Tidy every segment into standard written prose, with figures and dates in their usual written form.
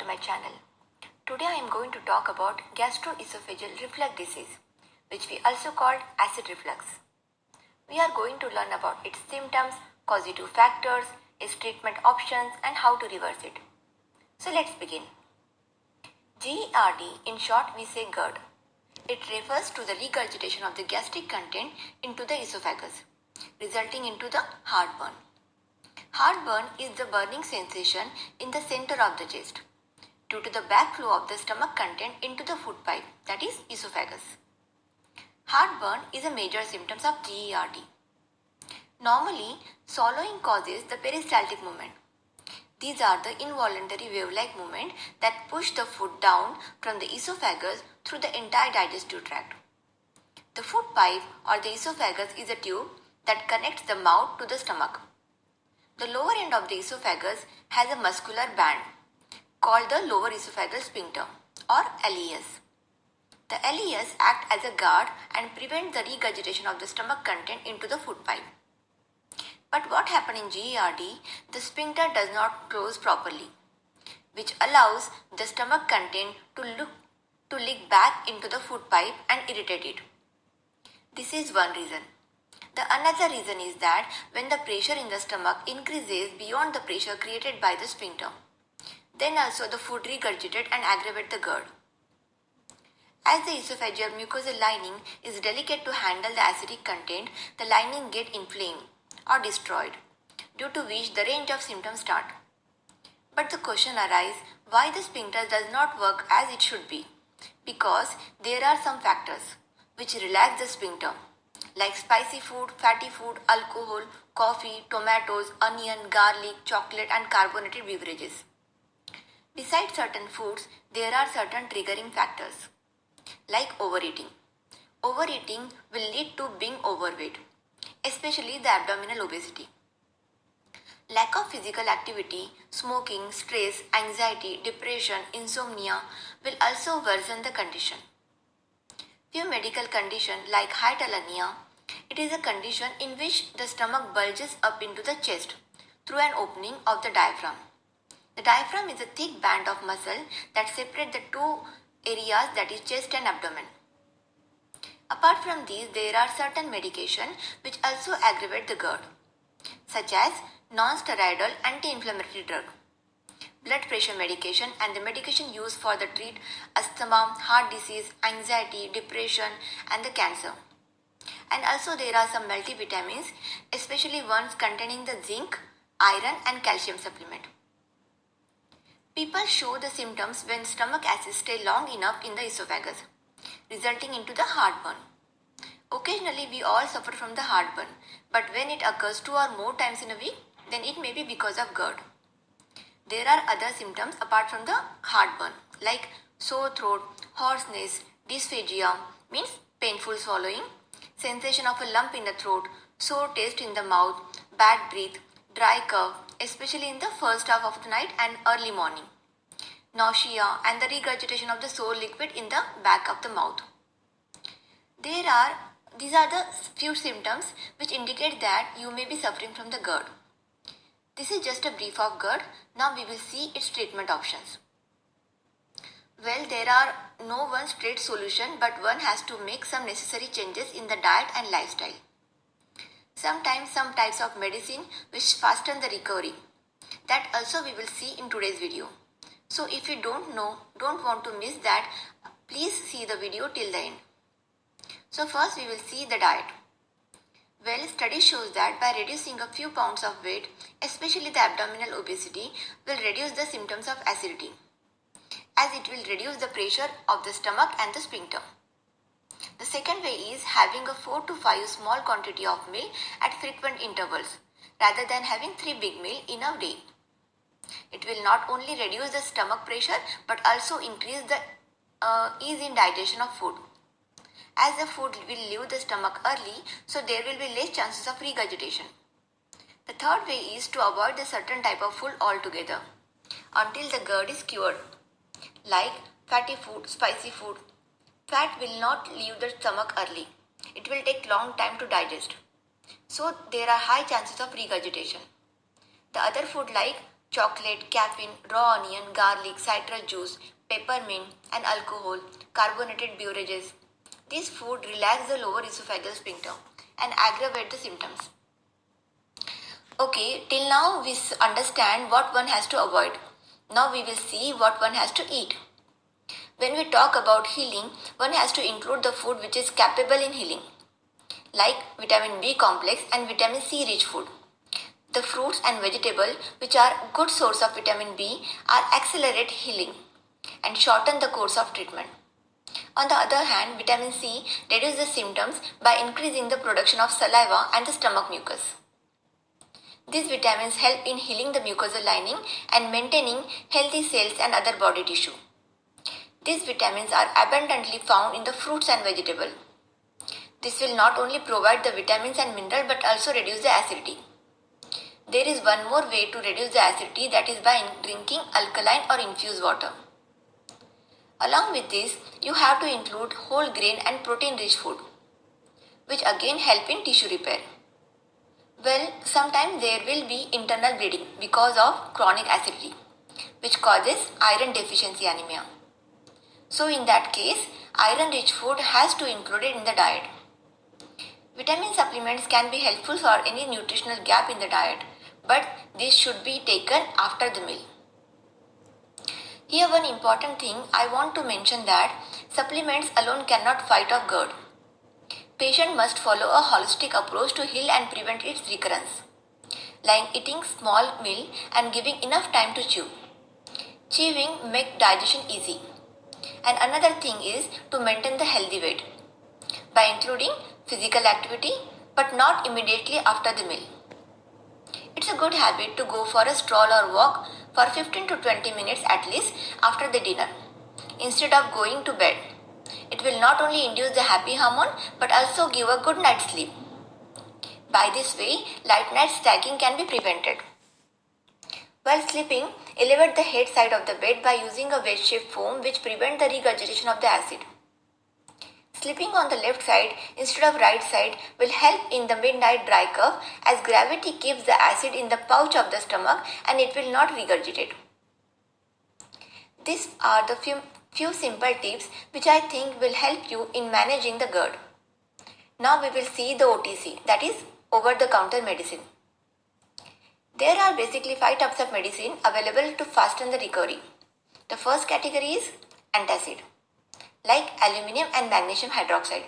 to my channel. Today I am going to talk about gastroesophageal reflux disease, which we also call acid reflux. We are going to learn about its symptoms, causative factors, its treatment options and how to reverse it. So let's begin. GERD, in short we say GERD. It refers to the regurgitation of the gastric content into the esophagus, resulting into the heartburn. Heartburn is the burning sensation in the center of the chest due to the backflow of the stomach content into the food pipe, that is esophagus. Heartburn is a major symptom of GERD. Normally, swallowing causes the peristaltic movement. These are the involuntary wave-like movement that push the food down from the esophagus through the entire digestive tract. The food pipe or the esophagus is a tube that connects the mouth to the stomach. The lower end of the esophagus has a muscular band called the lower esophageal sphincter or LES. The LES acts as a guard and prevents the regurgitation of the stomach content into the food pipe. But what happens in GERD, the sphincter does not close properly, which allows the stomach content to leak back into the food pipe and irritate it. This is one reason. The another reason is that when the pressure in the stomach increases beyond the pressure created by the sphincter, then also the food regurgitate and aggravate the GERD. As the esophageal mucosal lining is delicate to handle the acidic content, the lining gets inflamed or destroyed, due to which the range of symptoms start. But the question arises, why the sphincter does not work as it should be? Because there are some factors which relax the sphincter, like spicy food, fatty food, alcohol, coffee, tomatoes, onion, garlic, chocolate and carbonated beverages. Besides certain foods, there are certain triggering factors, like overeating. Overeating will lead to being overweight, especially the abdominal obesity. Lack of physical activity, smoking, stress, anxiety, depression, insomnia will also worsen the condition. Few medical conditions like hytalania, it is a condition in which the stomach bulges up into the chest through an opening of the diaphragm. The diaphragm is a thick band of muscle that separates the two areas, that is chest and abdomen. Apart from these, there are certain medications which also aggravate the GERD, such as non-steroidal anti-inflammatory drug, blood pressure medication and the medication used for the treat asthma, heart disease, anxiety, depression and the cancer. And also there are some multivitamins, especially ones containing the zinc, iron and calcium supplement. People show the symptoms when stomach acids stay long enough in the esophagus, resulting into the heartburn. Occasionally we all suffer from the heartburn, but when it occurs 2 or more times in a week, then it may be because of GERD. There are other symptoms apart from the heartburn, like sore throat, hoarseness, dysphagia, means painful swallowing, sensation of a lump in the throat, sore taste in the mouth, bad breath, dry cough, especially in the first half of the night and early morning, nausea and the regurgitation of the sore liquid in the back of the mouth. These are the few symptoms which indicate that you may be suffering from the GERD. This is just a brief of GERD. Now we will see its treatment options. Well, there are no one straight solution, but one has to make some necessary changes in the diet and lifestyle. Sometimes some types of medicine which fasten the recovery. That also we will see in today's video. So if you don't want to miss that, please see the video till the end. So first we will see the diet. Well, study shows that by reducing a few pounds of weight, especially the abdominal obesity, will reduce the symptoms of acidity, as it will reduce the pressure of the stomach and the sphincter. The second way is having a 4 to 5 small quantity of meal at frequent intervals, rather than having 3 big meals in a day. It will not only reduce the stomach pressure, but also increase the ease in digestion of food. As the food will leave the stomach early, so there will be less chances of regurgitation. The third way is to avoid a certain type of food altogether until the GERD is cured, like fatty food, spicy food. Fat will not leave the stomach early. It will take long time to digest. So there are high chances of regurgitation. The other food like chocolate, caffeine, raw onion, garlic, citrus juice, peppermint, and alcohol, carbonated beverages. This food relax the lower esophageal sphincter and aggravate the symptoms. Okay, till now we understand what one has to avoid. Now we will see what one has to eat. When we talk about healing, one has to include the food which is capable in healing, like vitamin B complex and vitamin C rich food. The fruits and vegetables, which are good source of vitamin B, are accelerate healing and shorten the course of treatment. On the other hand, vitamin C reduces the symptoms by increasing the production of saliva and the stomach mucus. These vitamins help in healing the mucosal lining and maintaining healthy cells and other body tissue. These vitamins are abundantly found in the fruits and vegetables. This will not only provide the vitamins and minerals but also reduce the acidity. There is one more way to reduce the acidity, that is by drinking alkaline or infused water. Along with this, you have to include whole grain and protein rich food, which again help in tissue repair. Well, sometimes there will be internal bleeding because of chronic acidity, which causes iron deficiency anemia. So in that case, iron rich food has to include it in the diet. Vitamin supplements can be helpful for any nutritional gap in the diet, but this should be taken after the meal. Here one important thing I want to mention, that supplements alone cannot fight off GERD. Patient must follow a holistic approach to heal and prevent its recurrence, like eating small meal and giving enough time to chew. Chewing makes digestion easy. And another thing is to maintain the healthy weight by including physical activity but not immediately after the meal. It's a good habit to go for a stroll or walk for 15 to 20 minutes at least after the dinner instead of going to bed. It will not only induce the happy hormone but also give a good night's sleep. By this way, late night stacking can be prevented. While sleeping, elevate the head side of the bed by using a wedge-shaped foam which prevents the regurgitation of the acid. Sleeping on the left side instead of right side will help in the midnight dry cough, as gravity keeps the acid in the pouch of the stomach and it will not regurgitate. These are the few simple tips which I think will help you in managing the GERD. Now we will see the OTC, that is over-the-counter medicine. There are basically 5 types of medicine available to fasten the recovery. The first category is antacid, like aluminium and magnesium hydroxide.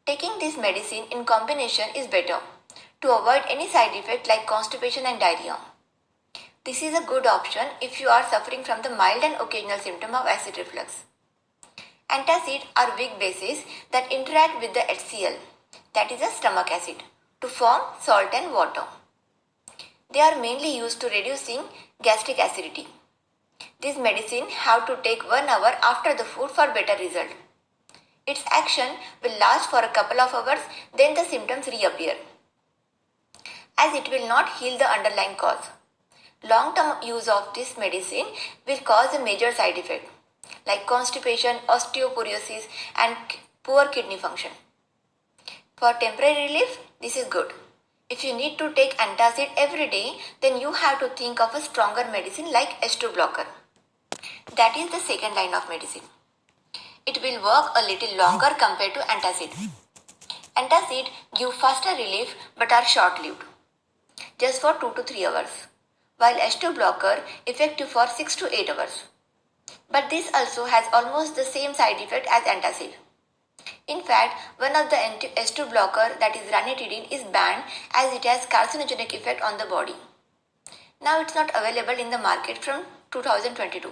Taking this medicine in combination is better to avoid any side effect like constipation and diarrhea. This is a good option if you are suffering from the mild and occasional symptom of acid reflux. Antacids are weak bases that interact with the HCl, that is a stomach acid, to form salt and water. They are mainly used to reducing gastric acidity. This medicine have to take 1 hour after the food for better result. Its action will last for a couple of hours, then the symptoms reappear, as it will not heal the underlying cause. Long-term use of this medicine will cause a major side effect like constipation, osteoporosis and poor kidney function. For temporary relief, this is good. If you need to take antacid every day, then you have to think of a stronger medicine like H2 blocker. That is the second line of medicine. It will work a little longer compared to antacid. Antacid give faster relief but are short-lived, just for 2 to 3 hours, while H2 blocker effective for 6 to 8 hours. But this also has almost the same side effect as antacid. In fact, one of the H2 blocker, that is ranitidine, is banned as it has carcinogenic effect on the body. Now it's not available in the market from 2022.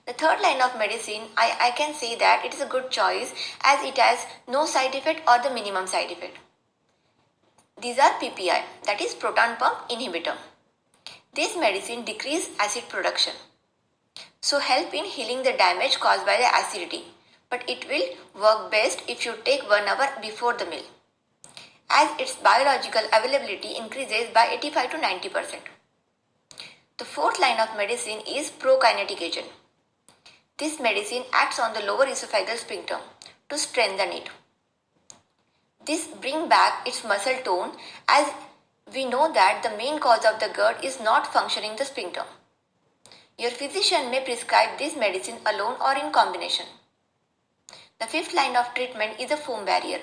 The third line of medicine, I can say that it is a good choice as it has no side effect or the minimum side effect. These are PPI, that is proton pump inhibitor. This medicine decrease acid production, so help in healing the damage caused by the acidity. But it will work best if you take 1 hour before the meal, as its biological availability increases by 85 to 90%. The fourth line of medicine is prokinetic agent. This medicine acts on the lower esophageal sphincter to strengthen it. This brings back its muscle tone as We know that the main cause of the GERD is not functioning the sphincter. Your physician may prescribe this medicine alone or in combination. The fifth line of treatment is a foam barrier.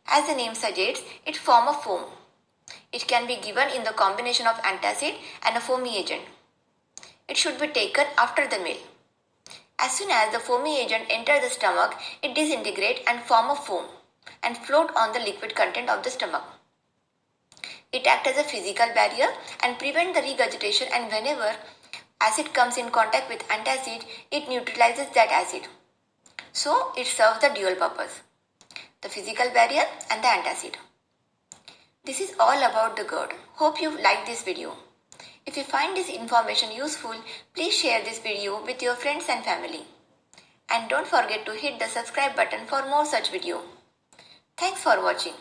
As the name suggests, it forms a foam. It can be given in the combination of antacid and a foamy agent. It should be taken after the meal. As soon as the foamy agent enters the stomach, it disintegrates and forms a foam and float on the liquid content of the stomach. It acts as a physical barrier and prevents the regurgitation, and whenever acid comes in contact with antacid, it neutralizes that acid. So it serves the dual purpose, the physical barrier and the antacid. This is all about the GERD. Hope you liked this video. If you find this information useful, please share this video with your friends and family. And don't forget to hit the subscribe button for more such videos. Thanks for watching.